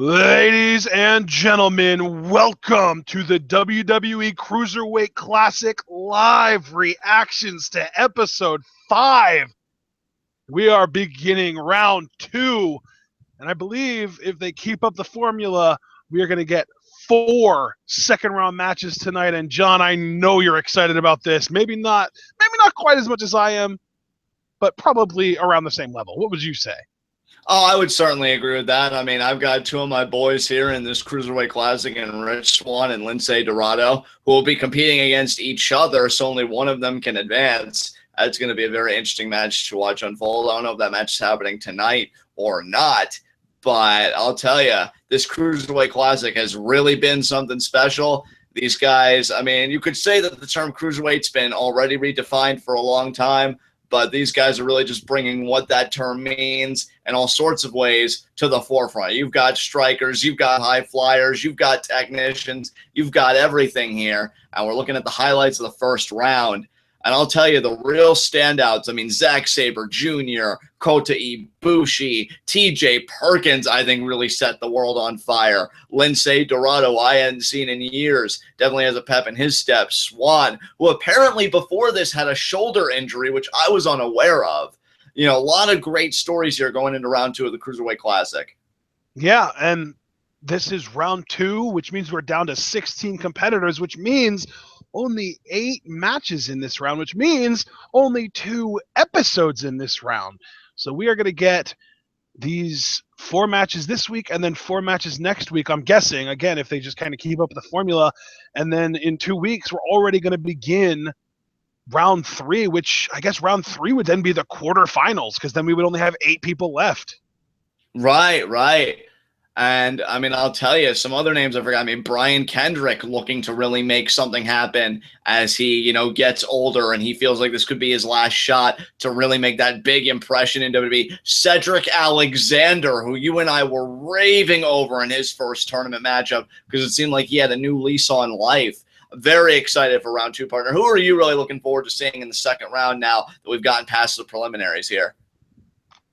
Ladies and gentlemen, welcome to the WWE Cruiserweight Classic live reactions to episode 5. We are beginning round 2, and I believe if they keep up the formula, we are going to get 4 second-round matches tonight. And John, I know you're excited about this. Maybe not quite as much as I am, but probably around the same level. What would you say? Oh, I would certainly agree with that. I mean, I've got two of my boys here in this Cruiserweight Classic, and Rich Swann and Lince Dorado, who will be competing against each other, so only one of them can advance. That's going to be a very interesting match to watch unfold. I don't know if that match is happening tonight or not, but I'll tell you, this Cruiserweight Classic has really been something special. These guys, I mean, you could say that the term Cruiserweight's been already redefined for a long time, but these guys are really just bringing what that term means in all sorts of ways to the forefront. You've got strikers, you've got high flyers, you've got technicians, you've got everything here. And we're looking at the highlights of the first round. And I'll tell you, the real standouts, I mean, Zack Sabre Jr., Kota Ibushi, TJ Perkins, I think really set the world on fire. Lince Dorado, I hadn't seen in years, definitely has a pep in his step. Swann, who apparently before this had a shoulder injury, which I was unaware of. You know, a lot of great stories here going into round 2 of the Cruiserweight Classic. Yeah, and this is round 2, which means we're down to 16 competitors, which means only 8 matches in this round, which means only 2 episodes in this round. So we are going to get these 4 matches this week and then 4 matches next week, I'm guessing, again, if they just kind of keep up the formula. And then in 2 weeks, we're already going to begin round 3, which I guess round 3 would then be the quarterfinals, because then we would only have 8 people left. Right. And, I mean, I'll tell you, some other names I forgot. I mean, Brian Kendrick looking to really make something happen as he, you know, gets older, and he feels like this could be his last shot to really make that big impression in WWE. Cedric Alexander, who you and I were raving over in his first tournament matchup because it seemed like he had a new lease on life. Very excited for round 2, partner. Who are you really looking forward to seeing in the second round now that we've gotten past the preliminaries here?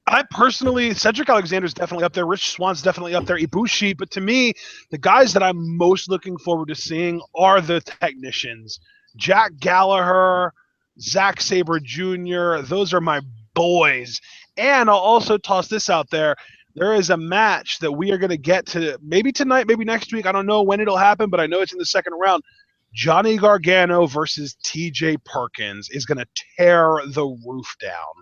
I personally, Cedric Alexander's definitely up there. Rich Swann's definitely up there. Ibushi. But to me, the guys that I'm most looking forward to seeing are the technicians. Jack Gallagher, Zack Sabre Jr., those are my boys. And I'll also toss this out there. There is a match that we are going to get to maybe tonight, maybe next week. I don't know when it'll happen, but I know it's in the second round. Johnny Gargano versus TJ Perkins is going to tear the roof down.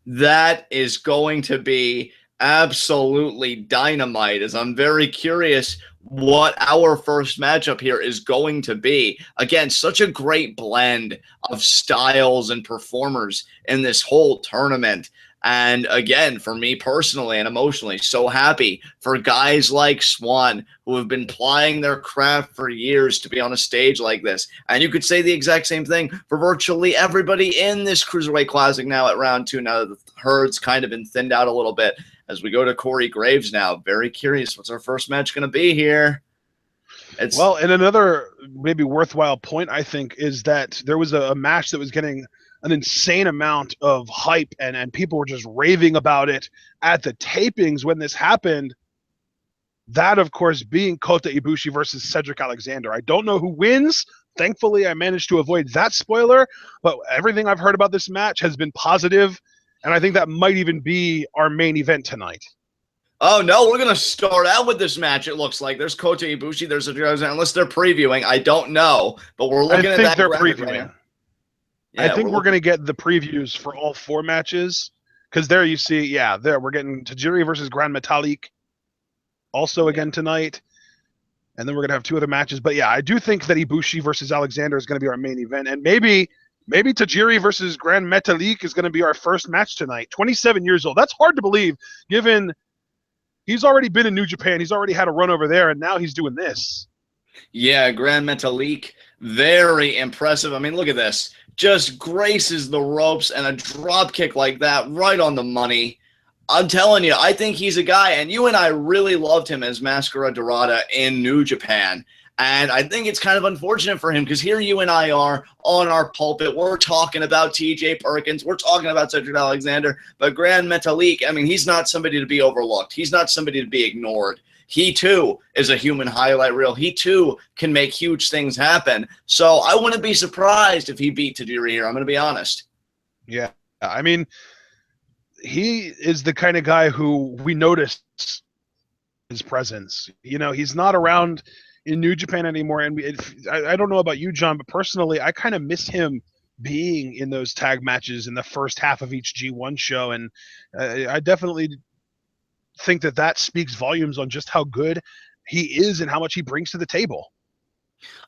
That is going to be absolutely dynamite, as I'm very curious what our first matchup here is going to be. Again, such a great blend of styles and performers in this whole tournament. And again, for me personally and emotionally, so happy for guys like Swann who have been plying their craft for years to be on a stage like this. And you could say the exact same thing for virtually everybody in this Cruiserweight Classic now at round 2, now that the herd's kind of been thinned out a little bit. As we go to Corey Graves now, very curious, what's our first match going to be here? Well, and another maybe worthwhile point, I think, is that there was a match that was getting an insane amount of hype, and people were just raving about it at the tapings when this happened. That, of course, being Kota Ibushi versus Cedric Alexander. I don't know who wins. Thankfully, I managed to avoid that spoiler, but everything I've heard about this match has been positive, and I think that might even be our main event tonight. Oh, no, we're going to start out with this match, it looks like. There's Kota Ibushi, there's a unless they're previewing. I don't know, but we're looking at that. I think they're previewing. Right. Yeah, I think we're going to get the previews for all 4 matches, because there you see, yeah, there we're getting Tajiri versus Gran Metalik also again tonight, and then we're going to have 2 other matches. But yeah, I do think that Ibushi versus Alexander is going to be our main event, and maybe Tajiri versus Gran Metalik is going to be our first match tonight. 27 years old. That's hard to believe, given he's already been in New Japan. He's already had a run over there, and now he's doing this. Yeah, Gran Metalik, very impressive. I mean, look at this. Just graces the ropes, and a drop kick like that right on the money. I'm telling you, I think he's a guy, and you and I really loved him as Mascara Dorada in New Japan. And I think it's kind of unfortunate for him, because here you and I are on our pulpit. We're talking about TJ Perkins. We're talking about Cedric Alexander. But Gran Metalik, I mean, he's not somebody to be overlooked. He's not somebody to be ignored. He too is a human highlight reel. He too can make huge things happen. So I wouldn't be surprised if he beat Tajiri here. I'm going to be honest. Yeah. I mean, he is the kind of guy who we notice his presence. You know, he's not around in New Japan anymore. And I don't know about you, John, but personally, I kind of miss him being in those tag matches in the first half of each G1 show. And I definitely think that speaks volumes on just how good he is and how much he brings to the table.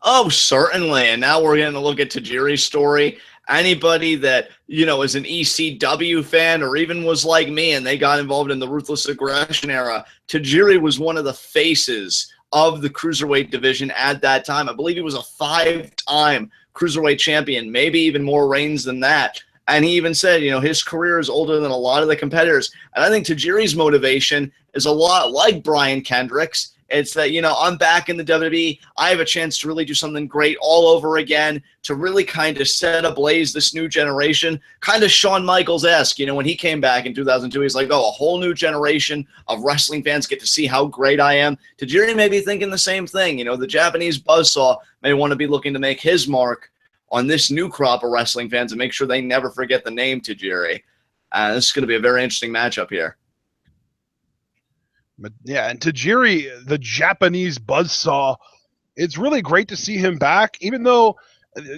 Oh, certainly. And now we're going to look at Tajiri's story. Anybody that, you know, is an ECW fan or even was like me and they got involved in the Ruthless Aggression era, Tajiri was one of the faces of the Cruiserweight division at that time. I believe he was a 5-time Cruiserweight champion, maybe even more reigns than that. And he even said, you know, his career is older than a lot of the competitors. And I think Tajiri's motivation is a lot like Brian Kendrick's. It's that, you know, I'm back in the WWE. I have a chance to really do something great all over again, to really kind of set ablaze this new generation. Kind of Shawn Michaels-esque, you know, when he came back in 2002, he's like, oh, a whole new generation of wrestling fans get to see how great I am. Tajiri may be thinking the same thing. You know, the Japanese buzzsaw may want to be looking to make his mark on this new crop of wrestling fans and make sure they never forget the name Tajiri. This is going to be a very interesting matchup here. But yeah, and Tajiri, the Japanese buzzsaw, it's really great to see him back, even though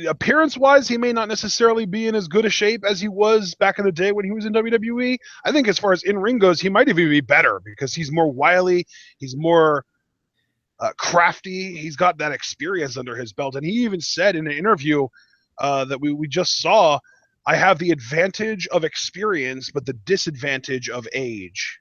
appearance-wise he may not necessarily be in as good a shape as he was back in the day when he was in WWE. I think as far as in-ring goes, he might even be better because he's more wily, he's more crafty, he's got that experience under his belt. And he even said in an interview that we just saw, I have the advantage of experience, but the disadvantage of age.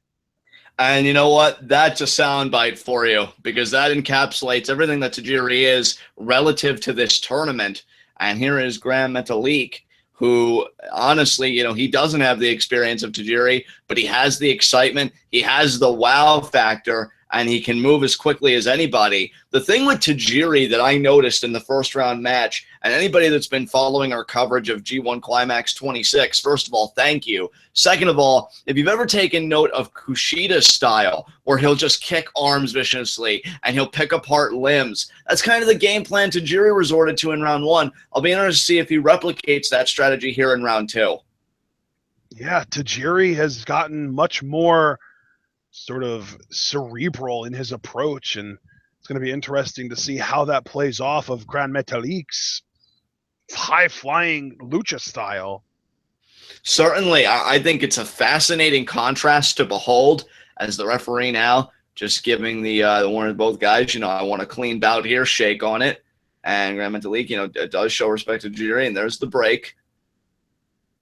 And you know what? That's a soundbite for you because that encapsulates everything that Tajiri is relative to this tournament. And here is Gran Metalik, who honestly, you know, he doesn't have the experience of Tajiri, but he has the excitement. He has the wow factor, and he can move as quickly as anybody. The thing with Tajiri that I noticed in the first round match, and anybody that's been following our coverage of G1 Climax 26, first of all, thank you. Second of all, if you've ever taken note of Kushida's style, where he'll just kick arms viciously and he'll pick apart limbs, that's kind of the game plan Tajiri resorted to in round one. I'll be interested to see if he replicates that strategy here in round two. Yeah, Tajiri has gotten much more sort of cerebral in his approach, and it's going to be interesting to see how that plays off of Gran Metalik's high-flying lucha style. Certainly, I think it's a fascinating contrast to behold as the referee now just giving the one of both guys, you know, I want a clean bout here, shake on it. And Gran Metalik, you know, does show respect to Tajiri, and there's the break.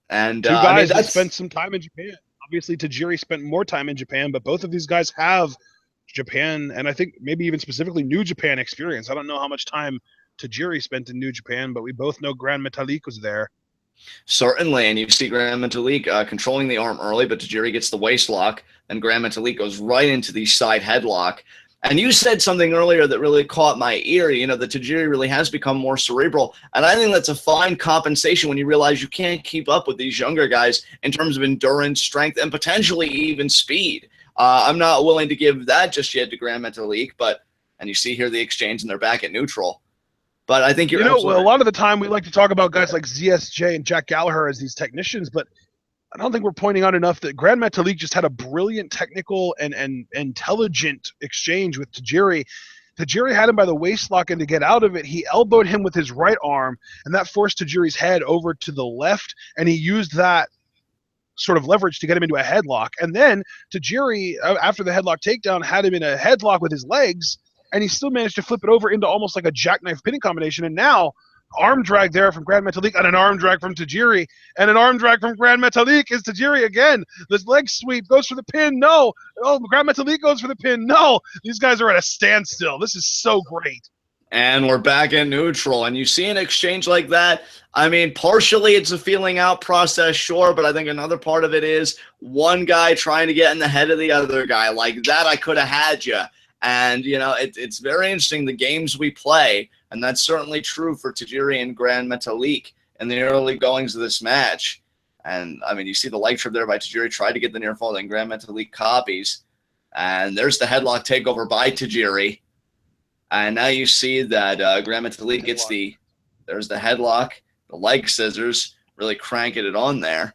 And two guys that spent some time in Japan. Obviously, Tajiri spent more time in Japan, but both of these guys have Japan, and I think maybe even specifically New Japan experience. I don't know how much time Tajiri spent in New Japan, but we both know Gran Metalik was there. Certainly, and you see Gran Metalik controlling the arm early, but Tajiri gets the waist lock, and Gran Metalik goes right into the side headlock. And you said something earlier that really caught my ear, you know, that Tajiri really has become more cerebral. And I think that's a fine compensation when you realize you can't keep up with these younger guys in terms of endurance, strength, and potentially even speed. I'm not willing to give that just yet to Gran Metalik, and you see here the exchange, and they're back at neutral. But I think you're a lot of the time we like to talk about guys like ZSJ and Jack Gallagher as these technicians, but I don't think we're pointing out enough that Gran Metalik just had a brilliant technical and intelligent exchange with Tajiri. Tajiri had him by the waistlock, and to get out of it, he elbowed him with his right arm, and that forced Tajiri's head over to the left, and he used that sort of leverage to get him into a headlock. And then Tajiri, after the headlock takedown, had him in a headlock with his legs, and he still managed to flip it over into almost like a jackknife pinning combination. And now arm drag there from Gran Metalik, and an arm drag from Tajiri, and an arm drag from Gran Metalik is Tajiri again. This leg sweep goes for the pin. No. Oh, Gran Metalik goes for the pin. No. These guys are at a standstill. This is so great. And we're back in neutral. And you see an exchange like that, I mean, partially it's a feeling out process, sure, but I think another part of it is one guy trying to get in the head of the other guy. Like that, I could have had you. And, you know, it's very interesting, the games we play, and that's certainly true for Tajiri and Gran Metalik in the early goings of this match. And, I mean, you see the leg trip there by Tajiri, tried to get the near fall, then Gran Metalik copies. And there's the headlock takeover by Tajiri. And now you see that Gran Metalik gets there's the headlock, the leg scissors, really cranking it on there.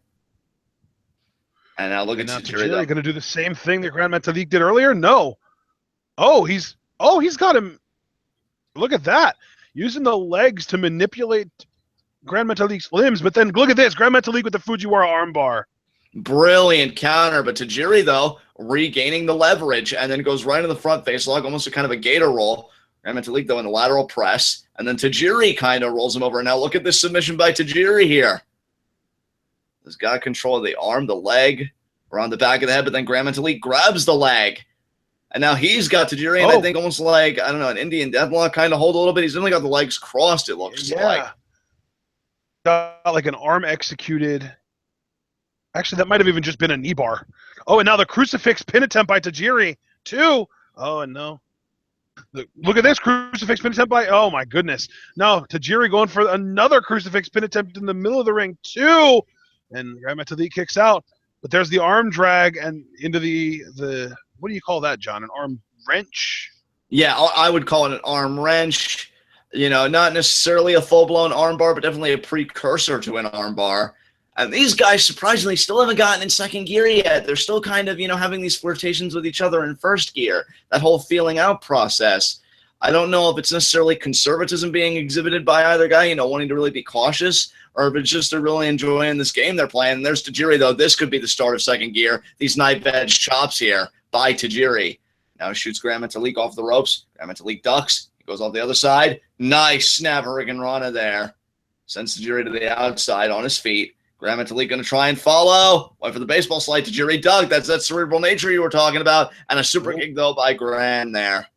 And now look at Tajiri. Tajiri going to do the same thing that Gran Metalik did earlier? No. Oh, he's got him. Look at that. Using the legs to manipulate Gran Metalik's limbs, but then look at this. Gran Metalik with the Fujiwara armbar. Brilliant counter, but Tajiri, though, regaining the leverage and then goes right in the front face lock, almost a kind of a gator roll. Gran Metalik, though, in the lateral press. And then Tajiri kind of rolls him over. Now look at this submission by Tajiri here. He's got control of the arm, the leg, around the back of the head, but then Gran Metalik grabs the leg. And now he's got Tajiri, and I think almost like, I don't know, an Indian deathlock kind of hold a little bit. He's only got the legs crossed, it looks like. Got like an arm executed. Actually, that might have even just been a knee bar. Oh, and now the crucifix pin attempt by Tajiri, too. Oh, and no. Look at this crucifix pin attempt by, oh my goodness. No, Tajiri going for another crucifix pin attempt in the middle of the ring, too. And Gran Metalik kicks out. But there's the arm drag and into the what do you call that, John? An arm wrench? Yeah, I would call it an arm wrench. You know, not necessarily a full-blown arm bar, but definitely a precursor to an arm bar. And these guys, surprisingly, still haven't gotten in second gear yet. They're still kind of, you know, having these flirtations with each other in first gear. That whole feeling out process. I don't know if it's necessarily conservatism being exhibited by either guy, you know, wanting to really be cautious, or if it's just they're really enjoying this game they're playing. And there's Tajiri, though. This could be the start of second gear. These knife edge chops here by Tajiri. Now shoots Gran Metalik off the ropes. Gran Metalik ducks. He goes off the other side. Nice snap Hurricane Rana there. Sends Tajiri to the outside on his feet. Gran Metalik going to try and follow. Went for the baseball slide. Tajiri dug. That's that cerebral nature you were talking about. And a super kick, though, by Gran there.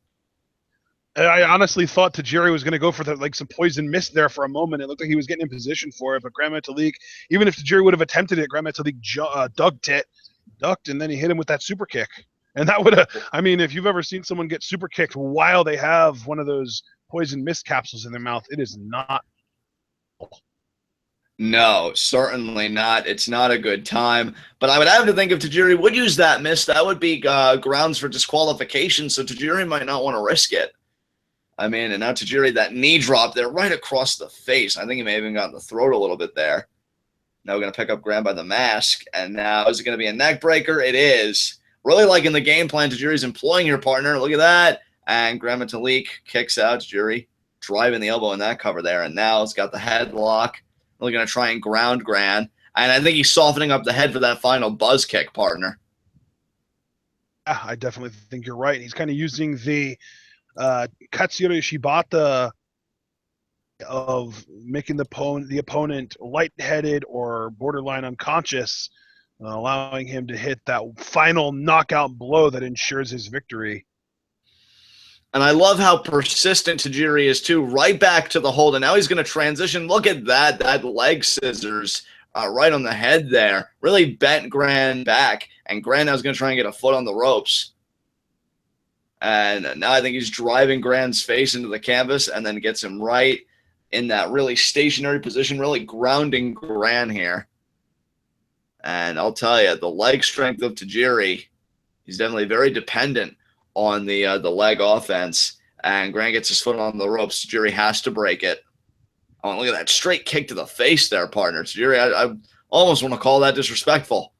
I honestly thought Tajiri was going to go for some poison mist there for a moment. It looked like he was getting in position for it, but Gran Metalik, even if Tajiri would have attempted it, Gran Metalik ducked, and then he hit him with that super kick. And that would have, I mean, if you've ever seen someone get super kicked while they have one of those poison mist capsules in their mouth, it is not. No, certainly not. It's not a good time. But I would have to think if Tajiri would use that mist, that would be grounds for disqualification, so Tajiri might not want to risk it. I mean, and now Tajiri, that knee drop there right across the face. I think he may have even gotten the throat a little bit there. Now we're going to pick up Gran by the mask. And now is it going to be a neck breaker? It is. Really liking the game plan. Tajiri's employing your partner. Look at that. And Gran Metalik kicks out. Tajiri driving the elbow in that cover there. And now it's got the headlock. Really going to try and ground Gran. And I think he's softening up the head for that final buzz kick, partner. Yeah, I definitely think you're right. He's kind of using the Katsuyori Shibata of making the opponent lightheaded or borderline unconscious, allowing him to hit that final knockout blow that ensures his victory. And I love how persistent Tajiri is, too. Right back to the hold. And now he's going to transition. Look at that leg scissors right on the head there. Really bent Gran back. And Gran now is going to try and get a foot on the ropes. And now I think he's driving Gran's face into the canvas and then gets him right in that really stationary position, really grounding Gran here. And I'll tell you, the leg strength of Tajiri, he's definitely very dependent on the leg offense. And Gran gets his foot on the ropes. Tajiri has to break it. Oh, look at that straight kick to the face there, partner. Tajiri, I almost want to call that disrespectful.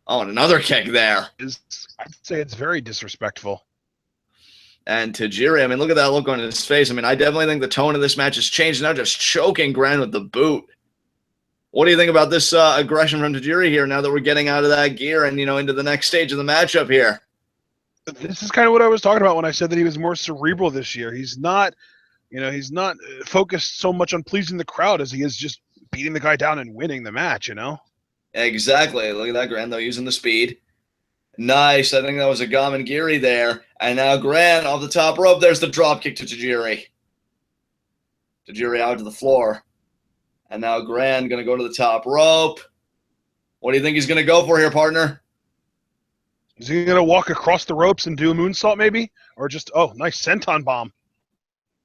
Oh, and another kick there. I'd say it's very disrespectful. And Tajiri, I mean, look at that look on his face. I mean, I definitely think the tone of this match has changed. Now just choking Gran with the boot. What do you think about this aggression from Tajiri here now that we're getting out of that gear and, you know, into the next stage of the matchup here? This is kind of what I was talking about when I said that he was more cerebral this year. He's not, he's not focused so much on pleasing the crowd as he is just beating the guy down and winning the match, Exactly. Look at that, Gran, though, using the speed. Nice. I think that was a Gamangiri there. And now Gran off the top rope. There's the drop kick to Tajiri. Tajiri out to the floor. And now Gran going to go to the top rope. What do you think he's going to go for here, partner? Is he going to walk across the ropes and do a moonsault maybe? Or just, oh, nice senton bomb.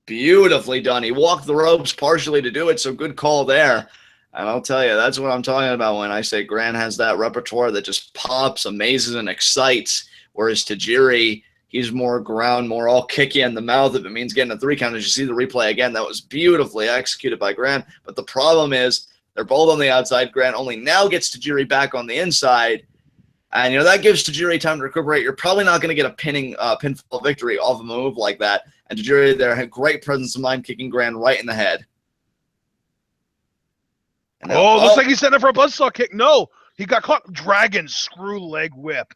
Beautifully done. He walked the ropes partially to do it, so good call there. And I'll tell you, that's what I'm talking about when I say Gran has that repertoire that just pops, amazes, and excites whereas Tajiri, he's more ground, more all kick you in the mouth if it means getting a 3 count. As you see the replay again, that was beautifully executed by Gran. But the problem is they're both on the outside. Gran only now gets Tajiri back on the inside. And, that gives Tajiri time to recuperate. You're probably not going to get a pinfall victory off a move like that. And Tajiri there had great presence of mind, kicking Gran right in the head. Now, looks like he's setting up for a buzzsaw kick. No, he got caught. Dragon screw leg whip.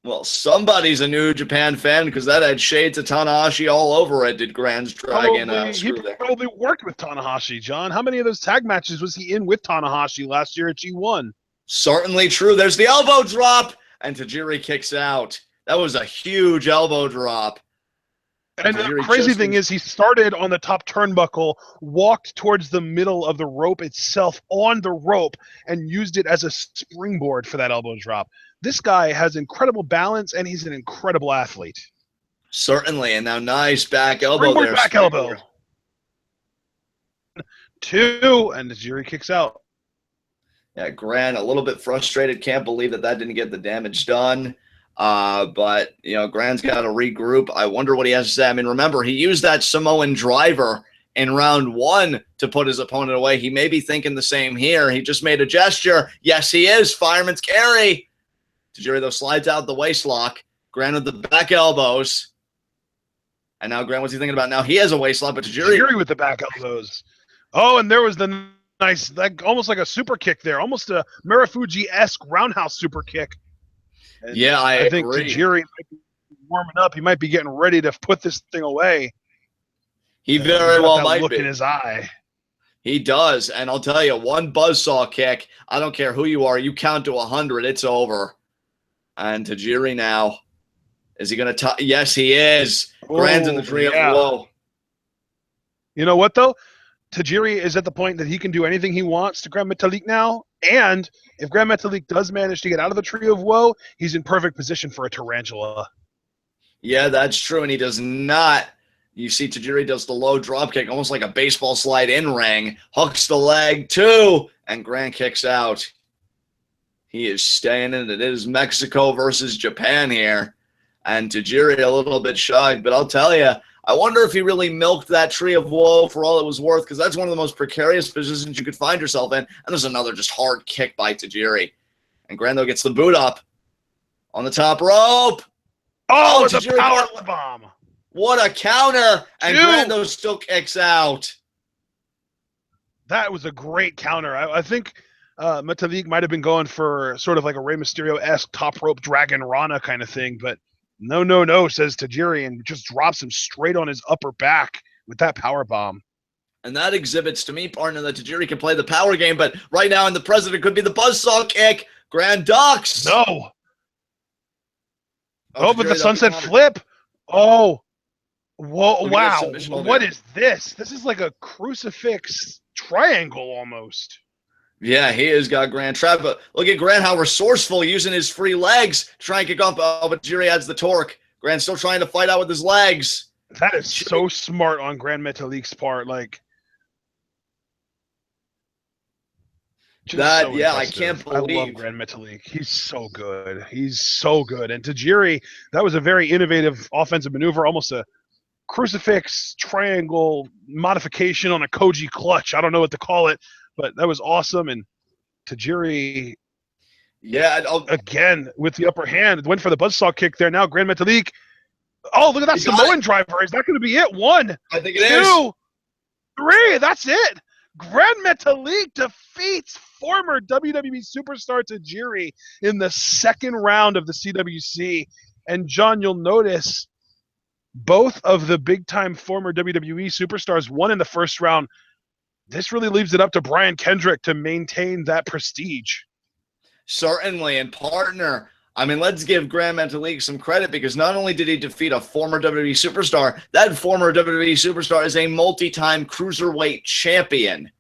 Well, somebody's a New Japan fan because that had shades of Tanahashi all over it, did Gran's Dragon He there. probably worked with Tanahashi, John. How many of those tag matches was he in with Tanahashi last year at G1? Certainly true. There's the elbow drop, and Tajiri kicks out. That was a huge elbow drop. And the crazy thing is he started on the top turnbuckle, walked towards the middle of the rope itself on the rope, and used it as a springboard for that elbow drop. This guy has incredible balance, and he's an incredible athlete. Certainly, and now nice back elbow springboard there. Back elbow. 2, and Tajiri kicks out. Yeah, Gran a little bit frustrated. Can't believe that didn't get the damage done. But, Gran's got to regroup. I wonder what he has to say. I mean, remember, he used that Samoan driver in round 1 to put his opponent away. He may be thinking the same here. He just made a gesture. Yes, he is. Fireman's carry. Tajiri, though, slides out the waist lock. Gran with the back elbows. And now Gran, what's he thinking about? Now he has a waist lock, but Tajiri with the back elbows. Oh, and there was the nice, almost like a super kick there. Almost a Marufuji-esque roundhouse super kick. And yeah, I think agree. Tajiri might be warming up. He might be getting ready to put this thing away. He very well might look be. In his eye. He does, and I'll tell you, one buzzsaw kick, I don't care who you are, you count to 100, it's over. And Tajiri now, is he going to yes, he is. Gran's in the tree of woe. You know what, though? Tajiri is at the point that he can do anything he wants to Gran Metalik now, and if Gran Metalik does manage to get out of the tree of woe, he's in perfect position for a tarantula. Yeah, that's true, and he does not. You see Tajiri does the low drop kick, almost like a baseball slide in ring, hooks the leg, 2, and Gran kicks out. He is staying in it. It is Mexico versus Japan here, and Tajiri a little bit shy, but I'll tell you, I wonder if he really milked that tree of woe for all it was worth, because that's one of the most precarious positions you could find yourself in. And there's another just hard kick by Tajiri. And Gran, though, gets the boot up on the top rope. Oh, it's a power bomb. What a counter. And Gran, though, still kicks out. That was a great counter. I think Metalik might have been going for sort of like a Rey Mysterio-esque top rope Dragon Rana kind of thing, but no, says Tajiri, and just drops him straight on his upper back with that power bomb. And that exhibits to me, partner, that Tajiri can play the power game, but right now in the present, it could be the buzzsaw kick. Gran ducks. No. Oh, but the sunset flip. Oh. Whoa, wow. What is this? This is like a crucifix triangle almost. Yeah, he has got Gran trapped. But look at Gran, how resourceful, using his free legs to try and kick off. Oh, but Tajiri adds the torque. Gran's still trying to fight out with his legs. That is so smart on Gran Metalik's part. Like that, so yeah, I can't believe. I love Gran Metalik. He's so good. He's so good. And Tajiri, that was a very innovative offensive maneuver, almost a crucifix triangle modification on a Koji clutch. I don't know what to call it, but that was awesome. And Tajiri, yeah, again with the upper hand, went for the buzzsaw kick there. Now Gran Metalik. Oh, look at that Samoan driver. Is that going to be it? 1, I think it is. 2, 3. That's it. Gran Metalik defeats former WWE superstar Tajiri in the second round of the CWC. And John, you'll notice both of the big-time former WWE superstars won in the first round. This really leaves it up to Brian Kendrick to maintain that prestige. Certainly, and partner, I mean, let's give Gran Metalik some credit, because not only did he defeat a former WWE superstar, that former WWE superstar is a multi-time Cruiserweight champion.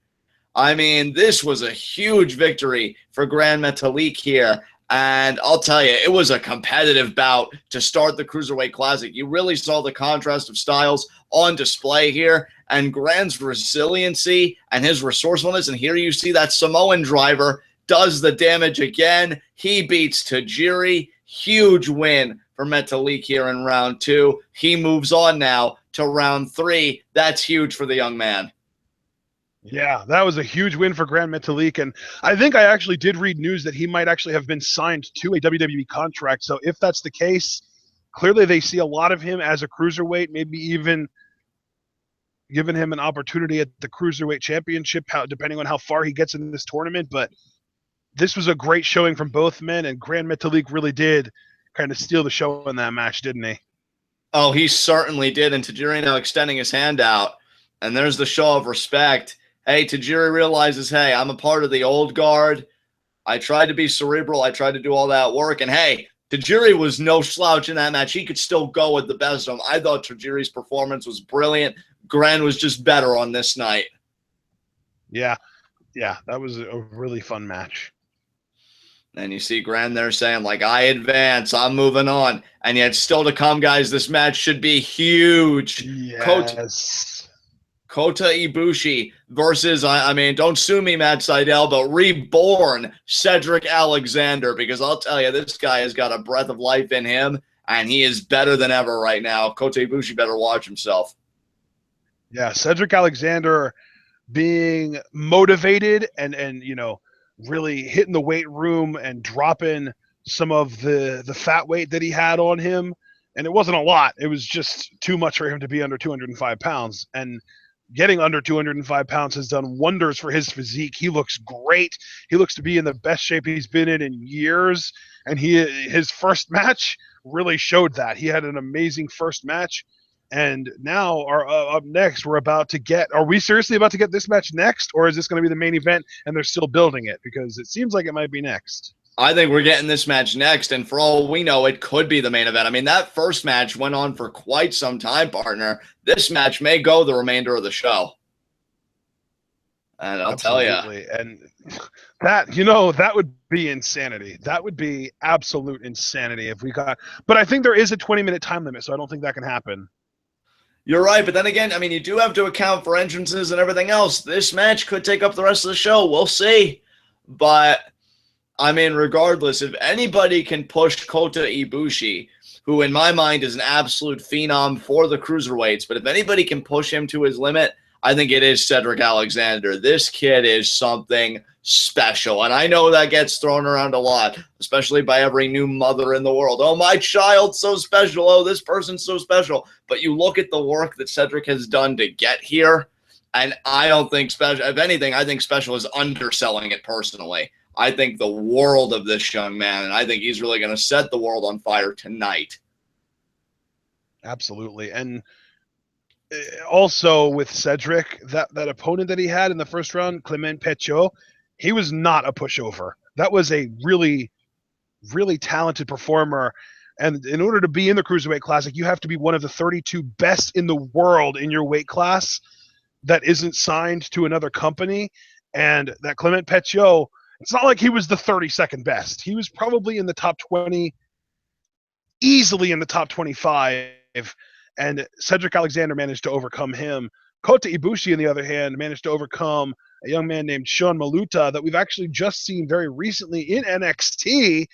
I mean, this was a huge victory for Gran Metalik here. And I'll tell you, it was a competitive bout to start the Cruiserweight Classic. You really saw the contrast of styles on display here, and Gran's resiliency and his resourcefulness. And here you see that Samoan driver does the damage again. He beats Tajiri. Huge win for Metalik here in round 2. He moves on now to round 3. That's huge for the young man. Yeah, that was a huge win for Gran Metalik, and I think I actually did read news that he might actually have been signed to a WWE contract. So if that's the case, clearly they see a lot of him as a cruiserweight, maybe even giving him an opportunity at the Cruiserweight Championship, depending on how far he gets in this tournament. But this was a great showing from both men, and Gran Metalik really did kind of steal the show in that match, didn't he? Oh, he certainly did, and Tajiri now extending his hand out, and there's the show of respect. Hey, Tajiri realizes, hey, I'm a part of the old guard. I tried to be cerebral. I tried to do all that work. And, hey, Tajiri was no slouch in that match. He could still go with the best of them. I thought Tajiri's performance was brilliant. Gran was just better on this night. Yeah, that was a really fun match. And you see Gran there saying, like, I advance. I'm moving on. And yet still to come, guys, this match should be huge. Yes. Kota Ibushi versus, I mean, don't sue me, Matt Seidel, but reborn Cedric Alexander, because I'll tell you, this guy has got a breath of life in him, and he is better than ever right now. Kota Ibushi better watch himself. Yeah, Cedric Alexander being motivated and you know, really hitting the weight room and dropping some of the fat weight that he had on him. And it wasn't a lot. It was just too much for him to be under 205 pounds. And getting under 205 pounds has done wonders for his physique. He looks great. He looks to be in the best shape he's been in years. And his first match really showed that. He had an amazing first match. And now up next, are we seriously about to get this match next? Or is this going to be the main event and they're still building it? Because it seems like it might be next. I think we're getting this match next, and for all we know, it could be the main event. I mean, that first match went on for quite some time, partner. This match may go the remainder of the show. And I'll tell you. And that would be insanity. That would be absolute insanity if we got – but I think there is a 20-minute time limit, so I don't think that can happen. You're right, but then again, I mean, you do have to account for entrances and everything else. This match could take up the rest of the show. We'll see. But – I mean, regardless, if anybody can push Kota Ibushi, who in my mind is an absolute phenom for the cruiserweights, but if anybody can push him to his limit, I think it is Cedric Alexander. This kid is something special, and I know that gets thrown around a lot, especially by every new mother in the world. Oh, my child's so special. Oh, this person's so special. But you look at the work that Cedric has done to get here, and I don't think special. If anything, I think special is underselling it personally. I think the world of this young man, and I think he's really going to set the world on fire tonight. Absolutely. And also with Cedric, that opponent that he had in the first round, Clement Petio, he was not a pushover. That was a really, really talented performer. And in order to be in the Cruiserweight Classic, you have to be one of the 32 best in the world in your weight class that isn't signed to another company. And that Clement Petio, it's not like he was the 32nd best. He was probably in the top 20, easily in the top 25, and Cedric Alexander managed to overcome him. Kota Ibushi, on the other hand, managed to overcome a young man named Sean Maluta that we've actually just seen very recently in NXT.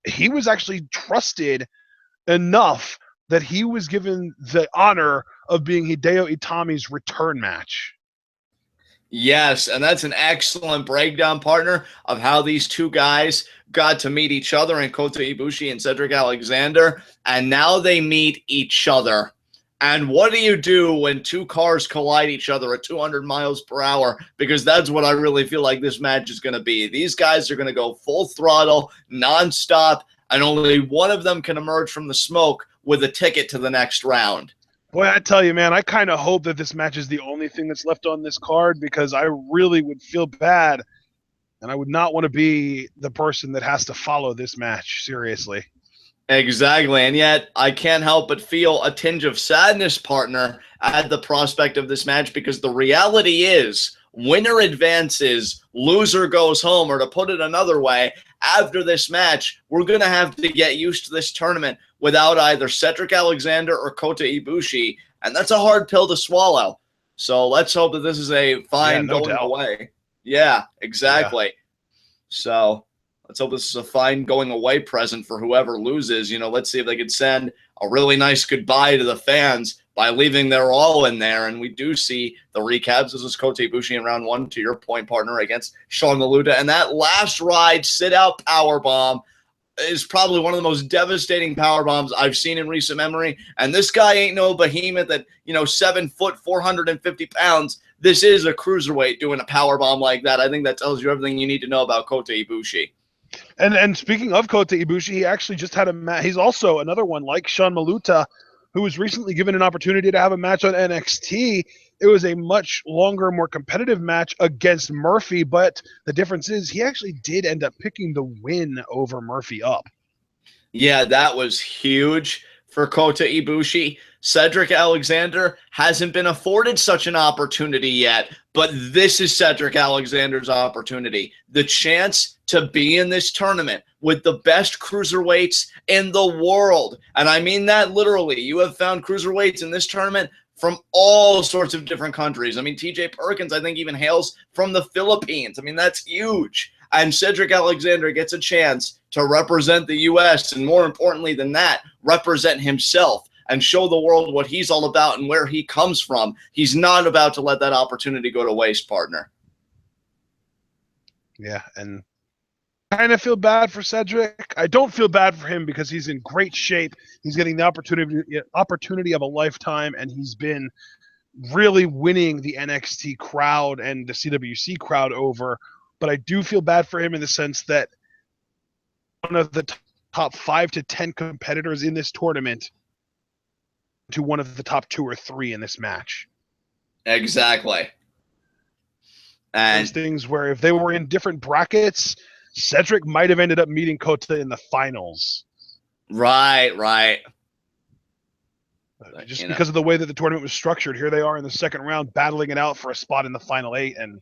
He was actually trusted enough that he was given the honor of being Hideo Itami's return match. Yes, and that's an excellent breakdown, partner, of how these two guys got to meet each other in Kota Ibushi and Cedric Alexander, and now they meet each other. And what do you do when two cars collide each other at 200 miles per hour? Because that's what I really feel like this match is going to be. These guys are going to go full throttle, nonstop, and only one of them can emerge from the smoke with a ticket to the next round. Boy, I tell you, man, I kind of hope that this match is the only thing that's left on this card, because I really would feel bad, and I would not want to be the person that has to follow this match, seriously. Exactly, and yet I can't help but feel a tinge of sadness, partner, at the prospect of this match, because the reality is winner advances, loser goes home, or to put it another way, after this match, we're going to have to get used to this tournament without either Cedric Alexander or Kota Ibushi, and that's a hard pill to swallow. So let's hope that this is a fine going away. Yeah, exactly. Yeah. So Let's hope this is a fine going away present for whoever loses. You know, let's see if they could send a really nice goodbye to the fans by leaving their all in there. And we do see the recaps. This is Kota Ibushi in round 1, to your point, partner, against Sean Maluta. And that last ride sit-out powerbomb is probably one of the most devastating power bombs I've seen in recent memory. And this guy ain't no behemoth at, 7 foot, 450 pounds. This is a cruiserweight doing a power bomb like that. I think that tells you everything you need to know about Kota Ibushi. And speaking of Kota Ibushi, he actually just had a match. He's also another one like Sean Maluta, who was recently given an opportunity to have a match on NXT. It was a much longer, more competitive match against Murphy, but the difference is he actually did end up picking the win over Murphy up. Yeah, that was huge for Kota Ibushi. Cedric Alexander hasn't been afforded such an opportunity yet, but this is Cedric Alexander's opportunity. The chance to be in this tournament with the best cruiserweights in the world. And I mean that literally. You have found cruiserweights in this tournament from all sorts of different countries. I mean, TJ Perkins, I think, even hails from the Philippines. I mean, that's huge. And Cedric Alexander gets a chance to represent the U.S. and, more importantly than that, represent himself and show the world what he's all about and where he comes from. He's not about to let that opportunity go to waste, partner. Yeah, and I kind of feel bad for Cedric. I don't feel bad for him because he's in great shape. He's getting the opportunity of a lifetime, and he's been really winning the NXT crowd and the CWC crowd over. But I do feel bad for him in the sense that one of the top 5 to 10 competitors in this tournament to one of the top 2 or 3 in this match. Exactly. And those things where if they were in different brackets, Cedric might have ended up meeting Kota in the finals. Right. Just because of the way that the tournament was structured, here they are in the second round battling it out for a spot in the final 8. And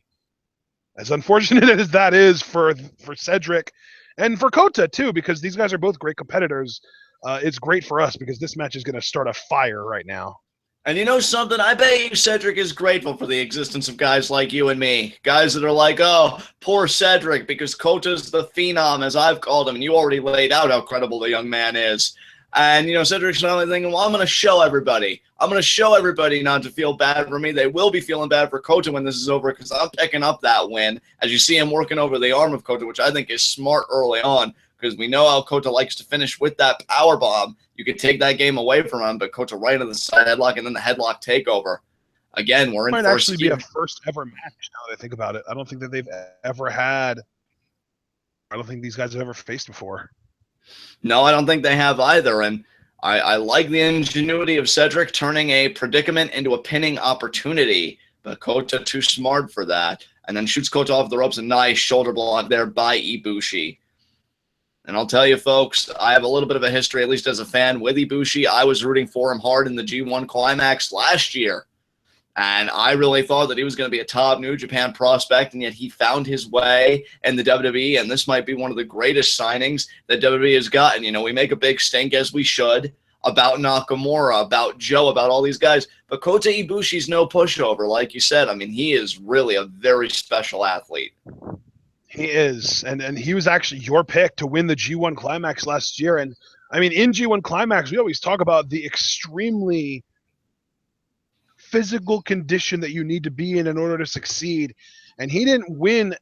as unfortunate as that is for Cedric and for Kota too, because these guys are both great competitors, it's great for us because this match is going to start a fire right now. And you know something? I bet you Cedric is grateful for the existence of guys like you and me. Guys that are like, oh, poor Cedric, because Kota's the phenom, as I've called him, and you already laid out how credible the young man is. And, Cedric's not only thinking, well, I'm going to show everybody. I'm going to show everybody not to feel bad for me. They will be feeling bad for Kota when this is over because I'm picking up that win. As you see him working over the arm of Kota, which I think is smart early on, because we know how Kota likes to finish with that power bomb. You could take that game away from him, but Kota right on the side headlock and then the headlock takeover. Again, we're in might first. Actually be a first ever match now that I think about it. I don't think that they've ever had. I don't think these guys have ever faced before. No, I don't think they have either. And I like the ingenuity of Cedric turning a predicament into a pinning opportunity, but Kota too smart for that. And then shoots Kota off the ropes. A nice shoulder block there by Ibushi. And I'll tell you, folks, I have a little bit of a history, at least as a fan, with Ibushi. I was rooting for him hard in the G1 Climax last year. And I really thought that he was going to be a top New Japan prospect, and yet he found his way in the WWE, and this might be one of the greatest signings that WWE has gotten. We make a big stink, as we should, about Nakamura, about Joe, about all these guys. But Kota Ibushi's no pushover, like you said. I mean, he is really a very special athlete. He is, and he was actually your pick to win the G1 Climax last year. And, I mean, in G1 Climax, we always talk about the extremely physical condition that you need to be in order to succeed. And he didn't win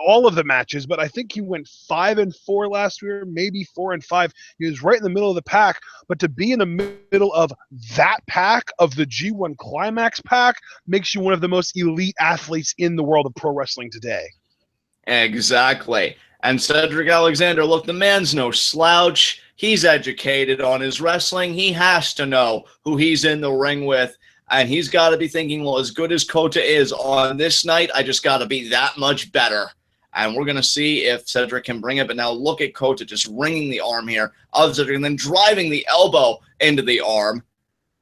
all of the matches, but I think he went 5-4 last year, maybe 4-5. He was right in the middle of the pack. But to be in the middle of that pack, of the G1 Climax pack, makes you one of the most elite athletes in the world of pro wrestling today. Exactly. And Cedric Alexander, look, the man's no slouch. He's educated on his wrestling. He has to know who he's in the ring with. And he's got to be thinking, well, as good as Kota is on this night, I just got to be that much better. And we're going to see if Cedric can bring it. But now look at Kota just ringing the arm here of Cedric and then driving the elbow into the arm.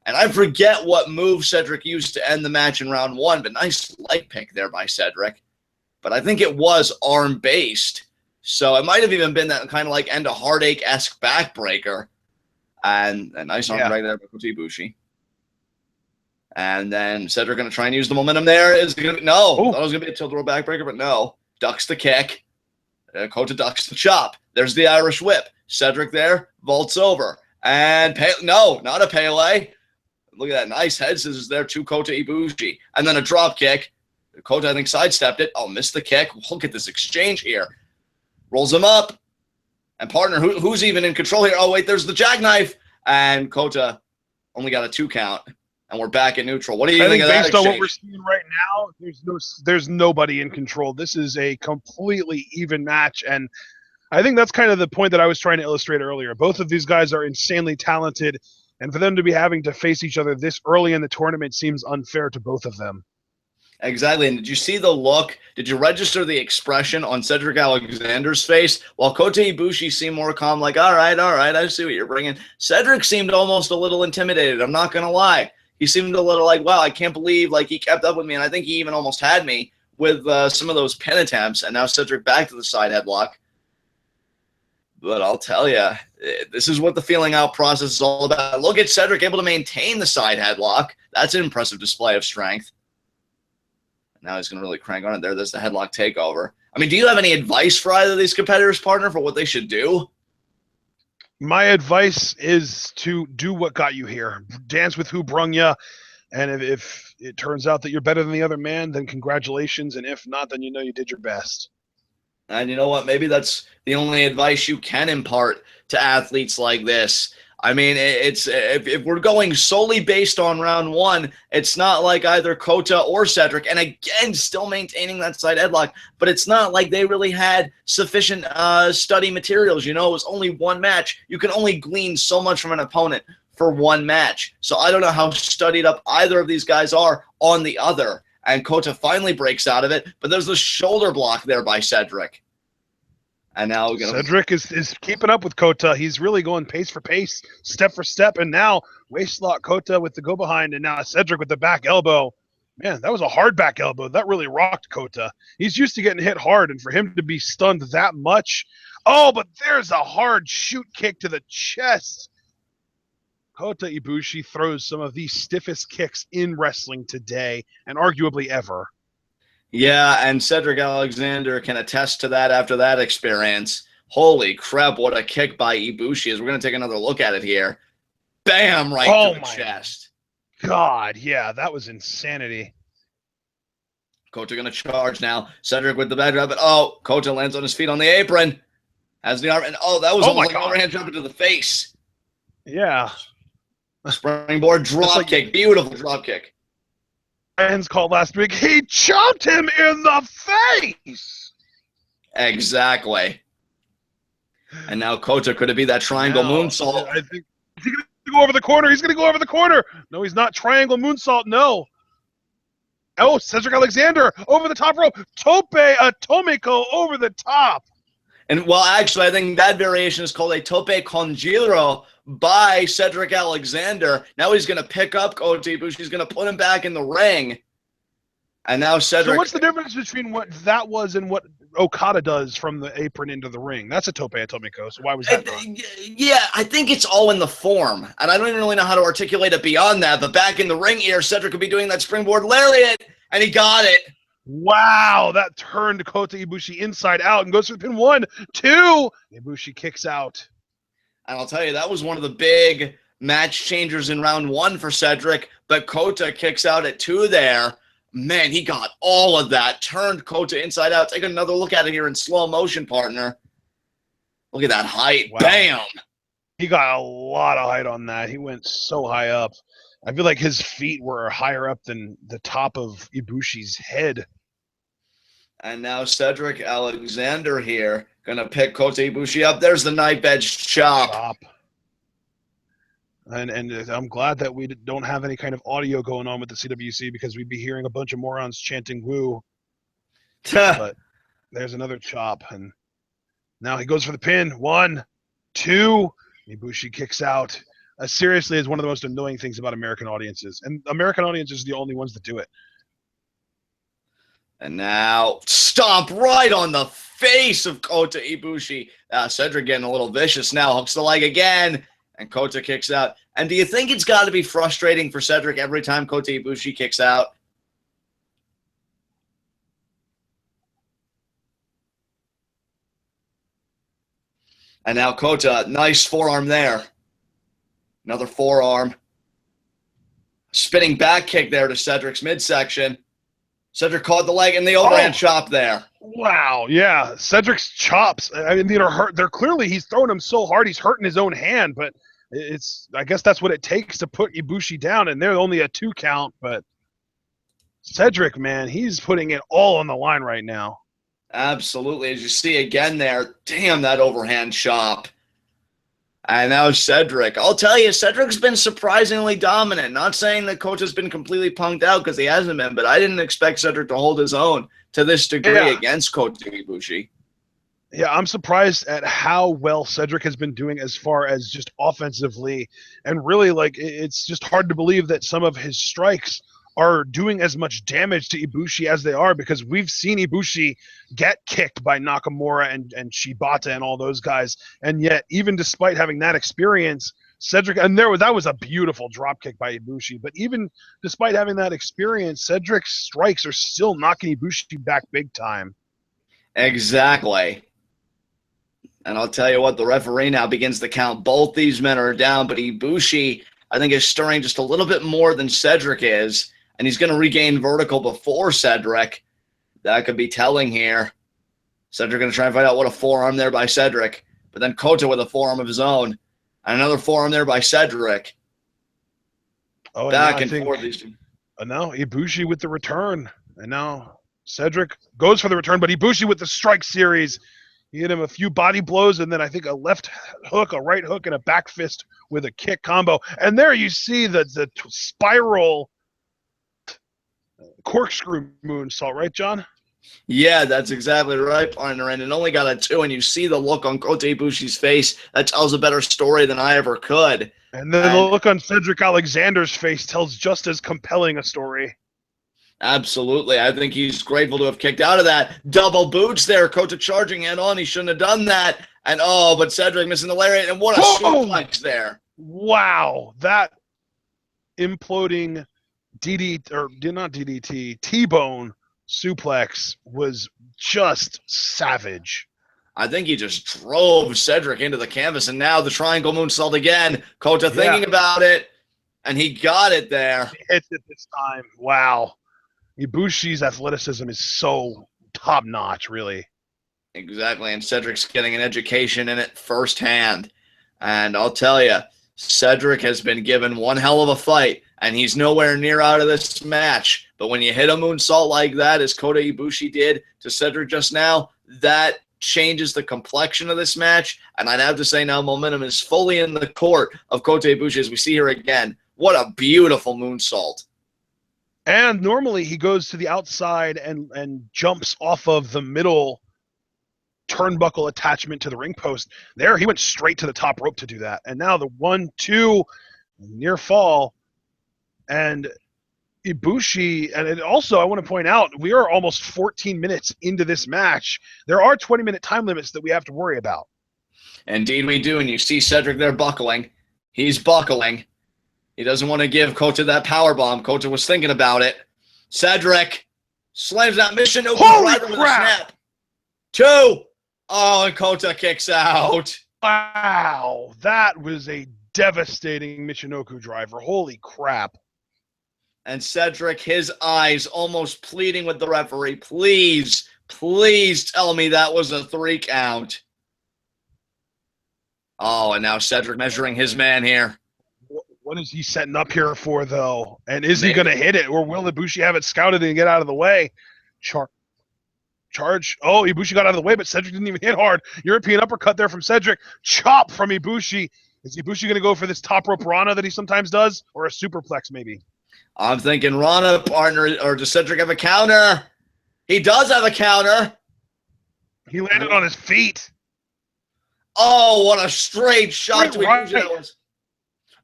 And I forget what move Cedric used to end the match in round 1, but nice leg pick there by Cedric. But I think it was arm-based. So it might have even been that kind of like end of heartache-esque backbreaker. And a nice arm drag there by Kota Ibushi. And then Cedric going to try and use the momentum there. Is going to no. I thought it was going to be a tilt-a-roll backbreaker, but no. Ducks the kick. Kota ducks the chop. There's the Irish whip. Cedric there, vaults over. And no, not a Pele. Look at that nice head scissors there to Kota Ibushi. And then a drop kick. Kota, I think, sidestepped it. Oh, missed the kick. Look at this exchange here. Rolls him up. And partner, who's even in control here? Oh, wait, there's the jackknife. And Kota only got a 2 count. And we're back at neutral. What do you think of that based on exchange? what we're seeing right now, there's nobody in control. This is a completely even match. And I think that's kind of the point that I was trying to illustrate earlier. Both of these guys are insanely talented. And for them to be having to face each other this early in the tournament seems unfair to both of them. Exactly. And did you see the look? Did you register the expression on Cedric Alexander's face? While Kota Ibushi seemed more calm, like, all right, I see what you're bringing. Cedric seemed almost a little intimidated. I'm not going to lie. He seemed a little like, wow, I can't believe like he kept up with me. And I think he even almost had me with some of those pin attempts. And now Cedric back to the side headlock. But I'll tell you, this is what the feeling out process is all about. Look at Cedric able to maintain the side headlock. That's an impressive display of strength. Now he's going to really crank on it there. There's the headlock takeover. I mean, do you have any advice for either of these competitors, partner, for what they should do? My advice is to do what got you here. Dance with who brung you. And if it turns out that you're better than the other man, then congratulations. And if not, then you know you did your best. And you know what? Maybe that's the only advice you can impart to athletes like this. I mean, it's if we're going solely based on round one, it's not like either Kota or Cedric, and again, still maintaining that side headlock, but it's not like they really had sufficient study materials. You know, it was only one match. You can only glean so much from an opponent for one match. So I don't know how studied up either of these guys are on the other. And Kota finally breaks out of it, but there's the shoulder block there by Cedric. And now Cedric is keeping up with Kota. He's really going pace for pace, step for step, and now waist lock Kota with the go behind, and now Cedric with the back elbow. Man, that was a hard back elbow. That really rocked Kota. He's used to getting hit hard, and for him to be stunned that much. Oh, but there's a hard shoot kick to the chest. Kota Ibushi throws some of the stiffest kicks in wrestling today, and arguably ever. Yeah, and Cedric Alexander can attest to that after that experience. Holy crap, what a kick by Ibushi. As we're going to take another look at it here. Bam, right to the chest. God, yeah, that was insanity. Kota going to charge now. Cedric with the bad drop. Oh, Kota lands on his feet on the apron. Has the arm. And oh, that was almost like an overhand jump into the face. Yeah. Springboard drop kick. Beautiful drop kick. Fans called last week, he chopped him in the face. Exactly. And now Kota, could it be that triangle moonsault? I think he's going to go over the corner. He's going to go over the corner. No, he's not. Triangle moonsault. No. Oh, Cedric Alexander over the top rope. Tomiko over the top. And well, actually, I think that variation is called a tope con giro by Cedric Alexander. Now he's going to pick up Kota Ibushi. He's going to put him back in the ring. And now Cedric... So what's the difference between what that was and what Okada does from the apron into the ring? That's a tope Tomiko, so why was that wrong? Yeah, I think it's all in the form. And I don't even really know how to articulate it beyond that. But back in the ring here, Cedric could be doing that springboard lariat, and he got it. Wow, that turned Kota Ibushi inside out and goes for the pin. 1, 2. Ibushi kicks out. And I'll tell you, that was one of the big match changers in round one for Cedric. But Kota kicks out at 2 there. Man, he got all of that. Turned Kota inside out. Take another look at it here in slow motion, partner. Look at that height. Wow. Bam! He got a lot of height on that. He went so high up. I feel like his feet were higher up than the top of Ibushi's head. And now Cedric Alexander here going to pick Kota Ibushi up. There's the knife edge chop. And I'm glad that we don't have any kind of audio going on with the CWC because we'd be hearing a bunch of morons chanting woo. But there's another chop. And now he goes for the pin. 1, 2. Ibushi kicks out. Seriously, is one of the most annoying things about American audiences. And American audiences are the only ones that do it. And now, stomp right on the face of Kota Ibushi. Cedric getting a little vicious now. Hooks the leg again. And Kota kicks out. And do you think it's got to be frustrating for Cedric every time Kota Ibushi kicks out? And now Kota, nice forearm there. Another forearm. Spinning back kick there to Cedric's midsection. Cedric caught the leg and the overhand chop there. Wow, yeah. Cedric's chops, I mean, they're hurt. They're clearly, he's throwing him so hard, he's hurting his own hand, but I guess that's what it takes to put Ibushi down, and they're only a 2 count, but Cedric, man, he's putting it all on the line right now. Absolutely. As you see again there, damn, that overhand chop. And now Cedric. I'll tell you, Cedric's been surprisingly dominant. Not saying that Kota's been completely punked out, because he hasn't been, but I didn't expect Cedric to hold his own to this degree against Kota Ibushi. Yeah, I'm surprised at how well Cedric has been doing as far as just offensively. And really, like, it's just hard to believe that some of his strikes are doing as much damage to Ibushi as they are, because we've seen Ibushi get kicked by Nakamura and Shibata and all those guys. And yet, even despite having that experience, Cedric, and that was a beautiful drop kick by Ibushi, but even despite having that experience, Cedric's strikes are still knocking Ibushi back big time. Exactly. And I'll tell you what, the referee now begins to count. Both these men are down, but Ibushi, I think, is stirring just a little bit more than Cedric is. And he's going to regain vertical before Cedric. That could be telling here. Cedric going to try and find out what a forearm there by Cedric. But then Kota with a forearm of his own. And another forearm there by Cedric. Oh, back and forth. And now Ibushi with the return. And now Cedric goes for the return, but Ibushi with the strike series. He hit him a few body blows, and then I think a left hook, a right hook, and a back fist with a kick combo. And there you see the spiral corkscrew moonsault, right, John? Yeah, that's exactly right, partner. And it only got a 2, and you see the look on Kota Ibushi's face. That tells a better story than I ever could. And then the look on Cedric Alexander's face tells just as compelling a story. Absolutely. I think he's grateful to have kicked out of that. Double boots there. Kota charging head on. He shouldn't have done that. And but Cedric missing the lariat. And what a suplex there. Wow. That imploding T-bone suplex was just savage. I think he just drove Cedric into the canvas, and now the triangle moonsault again. Kota thinking about it, and he got it there. He hits it this time. Wow. Ibushi's athleticism is so top-notch, really. Exactly, and Cedric's getting an education in it firsthand. And I'll tell you, Cedric has been given one hell of a fight, and he's nowhere near out of this match. But when you hit a moonsault like that, as Kota Ibushi did to Cedric just now, that changes the complexion of this match. And I'd have to say now momentum is fully in the court of Kota Ibushi, as we see here again. What a beautiful moonsault. And normally he goes to the outside and jumps off of the middle turnbuckle attachment to the ring post. There, he went straight to the top rope to do that. And now the 1-2 near fall. And Ibushi, and also I want to point out, we are almost 14 minutes into this match. There are 20-minute time limits that we have to worry about. Indeed we do, and you see Cedric there buckling. He's buckling. He doesn't want to give Kota that power bomb. Kota was thinking about it. Cedric slams that mission. Holy crap! 2. Oh, and Kota kicks out. Wow, that was a devastating Michinoku driver. Holy crap. And Cedric, his eyes almost pleading with the referee. Please, please tell me that was a 3 count. Oh, and now Cedric measuring his man here. What is he setting up here for, though? And is he going to hit it, or will Ibushi have it scouted and get out of the way? Charge. Oh, Ibushi got out of the way, but Cedric didn't even hit hard. European uppercut there from Cedric. Chop from Ibushi. Is Ibushi going to go for this top rope Rana that he sometimes does, or a superplex maybe? I'm thinking Rana, partner, or does Cedric have a counter? He does have a counter. He landed on his feet. Oh, what a straight shot to Ibushi.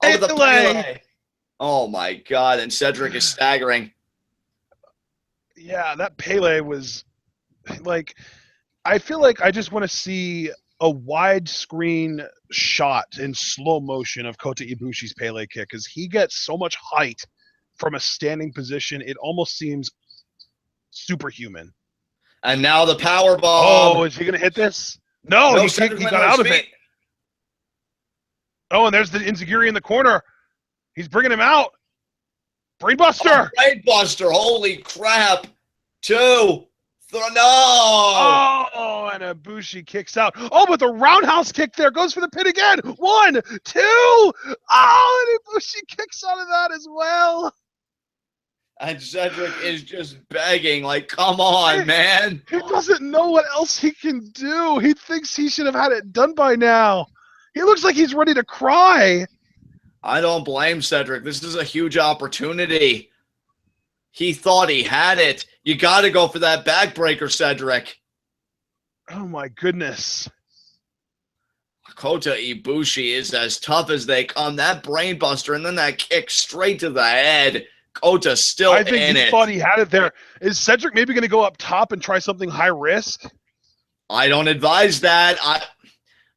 Oh, the Pele. Oh, my God. And Cedric is staggering. Yeah, that Pele was, like, I feel like I just want to see a widescreen shot in slow motion of Kota Ibushi's Pele kick, because he gets so much height from a standing position. It almost seems superhuman. And now the power bomb. Oh, is he going to hit this? No, he got out of it. Oh, and there's the Inzaguri in the corner. He's bringing him out. Brainbuster. Oh, Brainbuster. Holy crap. 2. No. Oh, and Ibushi kicks out. Oh, but the roundhouse kick there goes for the pin again. 1, 2. Oh, and Ibushi kicks out of that as well. And Cedric is just begging, like, come on, man. He doesn't know what else he can do. He thinks he should have had it done by now. He looks like he's ready to cry. I don't blame Cedric. This is a huge opportunity. He thought he had it. You got to go for that backbreaker, Cedric. Oh, my goodness. Kota Ibushi is as tough as they come. That brainbuster and then that kick straight to the head. Kota's still in it. I think he thought he had it there. Is Cedric maybe going to go up top and try something high risk? I don't advise that.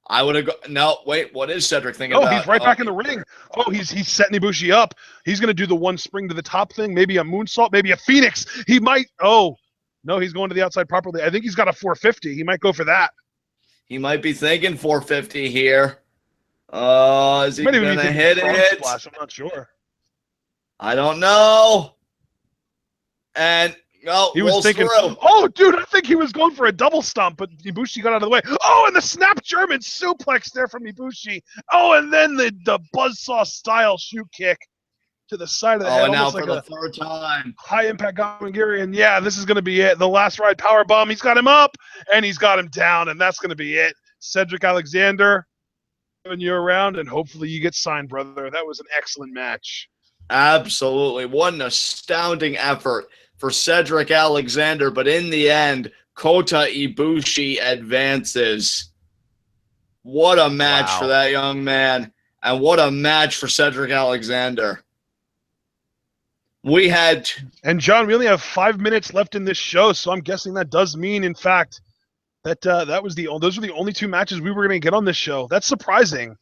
I would have no, wait, what is Cedric thinking about? Oh, he's right back in the ring. Oh, he's setting Ibushi up. He's going to do the one spring to the top thing, maybe a moonsault, maybe a phoenix. He might, oh, no, he's going to the outside properly. I think he's got a 450. He might go for that. He might be thinking 450 here. Is he going to hit it? Splash. I'm not sure. I don't know. And no, he was thinking, through. Oh, dude, I think he was going for a double stomp, but Ibushi got out of the way. Oh, and the snap German suplex there from Ibushi. Oh, and then the buzzsaw style shoe kick to the side of the head. And now for the third time. High impact Gamagiri, and yeah, this is going to be it. The last ride power bomb. He's got him up, and he's got him down, and that's going to be it. Cedric Alexander, giving you around, and hopefully you get signed, brother. That was an excellent match. Absolutely. What an astounding effort for Cedric Alexander, but in the end, Kota Ibushi advances. What a match for that young man, and what a match for Cedric Alexander. We had... And, John, we only have 5 minutes left in this show, so I'm guessing that does mean, in fact, that those were the only 2 matches we were going to get on this show. That's surprising.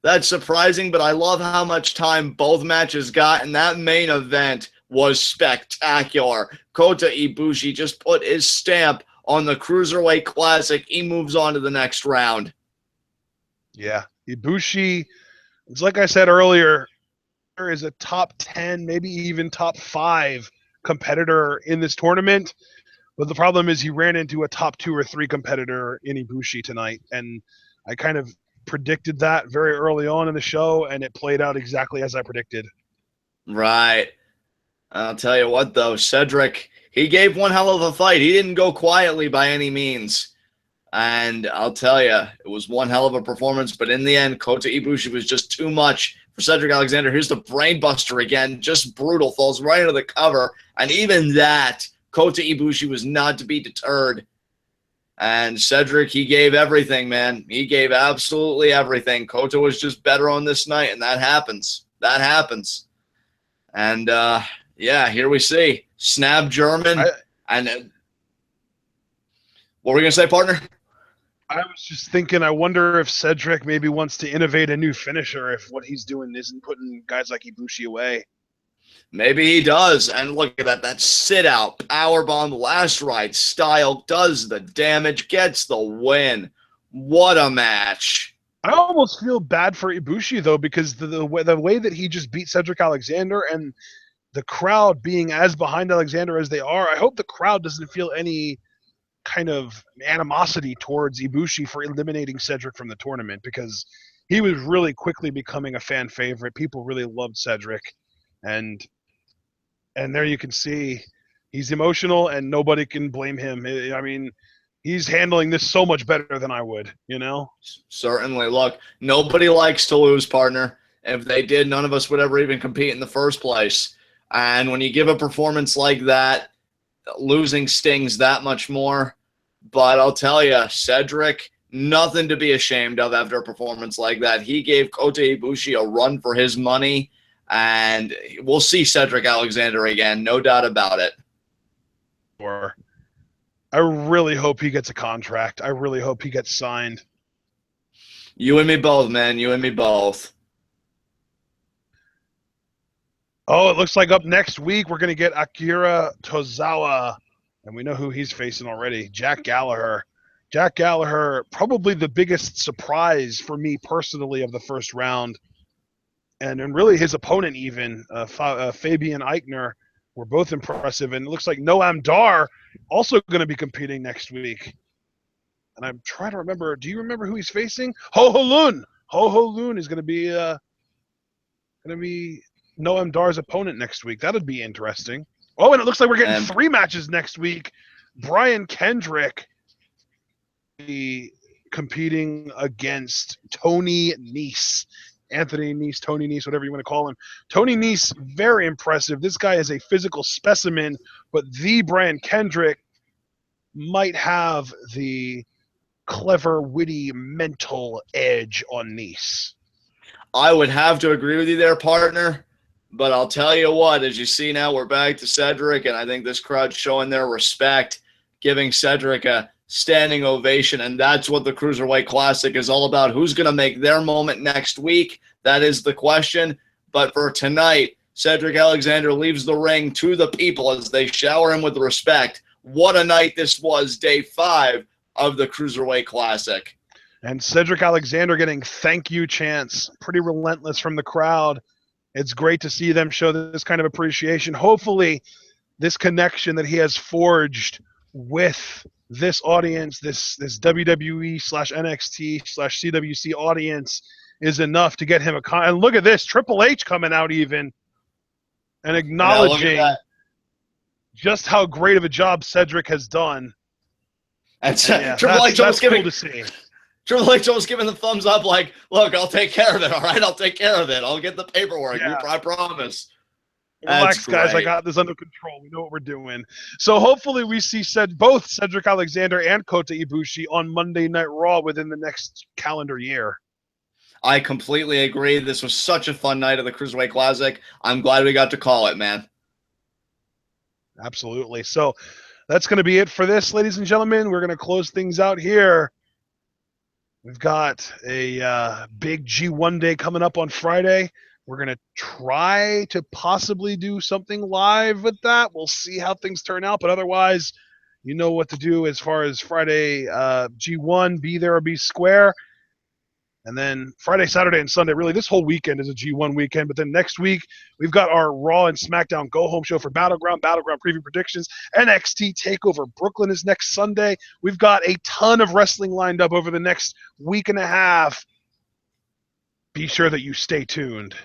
That's surprising, but I love how much time both matches got, and that main event was spectacular. Kota Ibushi just put his stamp on the Cruiserweight Classic. He moves on to the next round. Yeah, Ibushi, it's like I said earlier, is a top 10, maybe even top 5 competitor in this tournament. But the problem is he ran into a top 2 or 3 competitor in Ibushi tonight, and I kind of predicted that very early on in the show, and it played out exactly as I predicted. Right. I'll tell you what, though, Cedric, he gave one hell of a fight. He didn't go quietly by any means. And I'll tell you, it was one hell of a performance, but in the end, Kota Ibushi was just too much for Cedric Alexander. Here's the brainbuster again, just brutal, falls right into the cover. And even that, Kota Ibushi was not to be deterred. And Cedric, he gave everything, man. He gave absolutely everything. Kota was just better on this night, and that happens. That happens. And, yeah, here we see Snap German. What were we going to say, partner? I was just thinking, I wonder if Cedric maybe wants to innovate a new finisher if what he's doing isn't putting guys like Ibushi away. Maybe he does. And look at that. That sit-out, powerbomb, last ride style does the damage, gets the win. What a match. I almost feel bad for Ibushi, though, because the way that he just beat Cedric Alexander and the crowd being as behind Alexander as they are, I hope the crowd doesn't feel any kind of animosity towards Ibushi for eliminating Cedric from the tournament, because he was really quickly becoming a fan favorite. People really loved Cedric. And there you can see he's emotional, and nobody can blame him. I mean, he's handling this so much better than I would, you know? Certainly. Look, nobody likes to lose, partner. If they did, none of us would ever even compete in the first place. And when you give a performance like that, losing stings that much more. But I'll tell you, Cedric, nothing to be ashamed of after a performance like that. He gave Kota Ibushi a run for his money. And we'll see Cedric Alexander again, no doubt about it. Or I really hope he gets a contract. I really hope he gets signed. You and me both, man. You and me both. Oh, it looks like up next week we're going to get Akira Tozawa. And we know who he's facing already. Jack Gallagher. Jack Gallagher, probably the biggest surprise for me personally of the first round. And really his opponent even, Fabian Eichner, were both impressive. And it looks like Noam Dar also going to be competing next week. And I'm trying to remember, do you remember who he's facing? Ho Ho Lun! Ho Ho Lun is going to be Noam Dar's opponent next week. That would be interesting. Oh, and it looks like we're getting 3 matches next week. Brian Kendrick be competing against Tony Nese. Anthony Nese, Tony Nese, whatever you want to call him. Tony Nese, very impressive. This guy is a physical specimen, but the Brian Kendrick might have the clever, witty, mental edge on Nese. I would have to agree with you there, partner. But I'll tell you what, as you see now, we're back to Cedric, and I think this crowd's showing their respect, giving Cedric a standing ovation, and that's what the Cruiserweight Classic is all about. Who's going to make their moment next week? That is the question. But for tonight, Cedric Alexander leaves the ring to the people as they shower him with respect. What a night this was, day 5 of the Cruiserweight Classic. And Cedric Alexander getting thank you chants, pretty relentless from the crowd. It's great to see them show this kind of appreciation. Hopefully, this connection that he has forged with this audience, this WWE/NXT/CWC audience is enough to get him a and look at this, Triple H coming out even and acknowledging just how great of a job Cedric has done. And Triple H almost cool to see. Triple H almost giving the thumbs up like, look, I'll take care of it, all right? I'll take care of it. I'll get the paperwork. Yeah. I promise. Relax, guys. I got this under control. We know what we're doing. So hopefully we see both Cedric Alexander and Kota Ibushi on Monday Night Raw within the next calendar year. I completely agree. This was such a fun night of the Cruiserweight Classic. I'm glad we got to call it, man. Absolutely. So that's going to be it for this, ladies and gentlemen. We're going to close things out here. We've got a big G1 day coming up on Friday. We're going to try to possibly do something live with that. We'll see how things turn out. But otherwise, you know what to do as far as Friday G1, be there or be square. And then Friday, Saturday, and Sunday, really this whole weekend is a G1 weekend. But then next week, we've got our Raw and SmackDown go-home show for Battleground preview predictions. NXT TakeOver Brooklyn is next Sunday. We've got a ton of wrestling lined up over the next week and a half. Be sure that you stay tuned.